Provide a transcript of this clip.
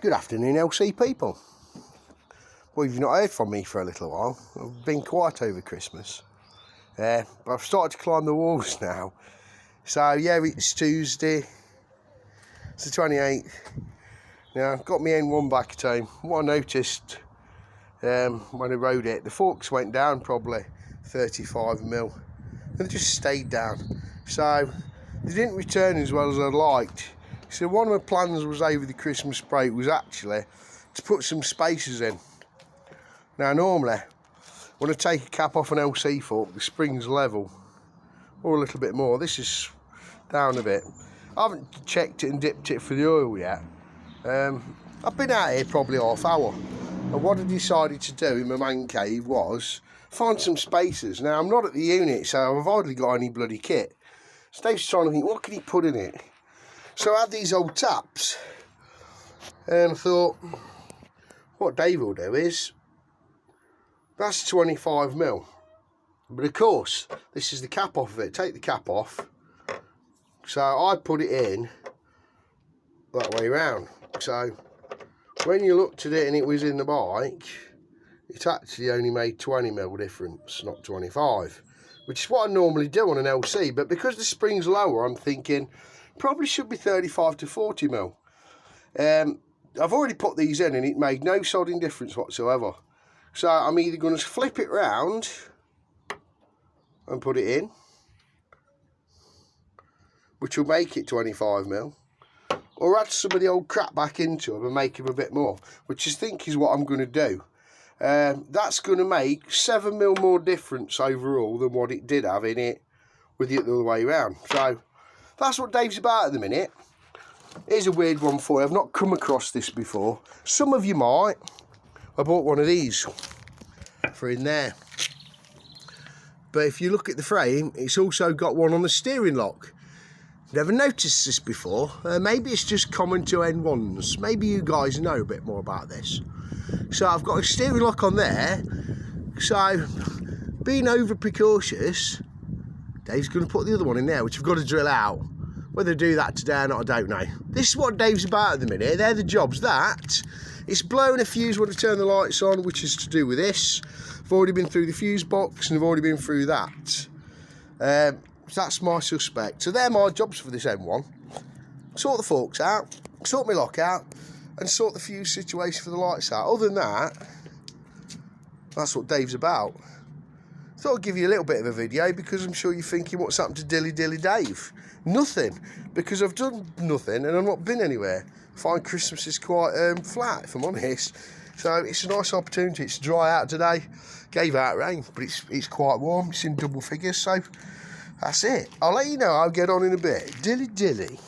Good afternoon, LC people. Well, you've not heard from me for a little while. I've been quiet over Christmas. But I've started to climb the walls now. So, yeah, it's Tuesday. It's the 28th. Now, I've got my N1 back at home. What I noticed when I rode it, the forks went down probably 35mm. And they just stayed down. So, they didn't return as well as I'd liked. So one of my plans was over the Christmas break was actually to put some spacers in. Now normally, when I take a cap off an LC fork, the spring's level, or a little bit more. This is down a bit. I haven't checked it and dipped it for the oil yet. I've been out here probably half hour. And what I decided to do in my man cave was find some spacers. Now I'm not at the unit, so I've hardly got any bloody kit. So Dave's trying to think, what can he put in it? So I had these old taps, and I thought, what Dave will do is, that's 25mm. But of course, this is the cap off of it. Take the cap off. So I put it in that way round. So when you looked at it and it was in the bike, it actually only made 20mm difference, not 25. Which is what I normally do on an LC. But because the spring's lower, I'm thinking, probably should be 35 to 40mm. I've already put these in and it made no sodding difference whatsoever. So I'm either going to flip it round and put it in, which will make it 25mm, or add some of the old crap back into them and make them a bit more, which I think is what I'm going to do. That's going to make 7mm more difference overall than what it did have in it with it the other way around. So that's what Dave's about at the minute. Here's a weird one for you. I've not come across this before. Some of you might. I bought one of these for in there. But if you look at the frame, it's also got one on the steering lock. Never noticed this before. Maybe it's just common to N1s. Maybe you guys know a bit more about this. So I've got a steering lock on there. So being over precautious, Dave's going to put the other one in there, which I've got to drill out. Whether I do that today or not, I don't know. This is what Dave's about at the minute. They're the jobs. That, it's blowing a fuse when I turn the lights on, which is to do with this. I've already been through the fuse box and I've already been through that. So that's my suspect. So they're my jobs for this M1. Sort the forks out, sort my lock out, and sort the fuse situation for the lights out. Other than that, that's what Dave's about. Thought I'd give you a little bit of a video because I'm sure you're thinking, what's happened to Dilly Dave? Nothing, because I've done nothing and I've not been anywhere. I find Christmas is quite flat, if I'm honest. So it's a nice opportunity. It's dry out today. Gave out rain, but it's quite warm. It's in double figures, so that's it. I'll let you know how I get on in a bit. Dilly.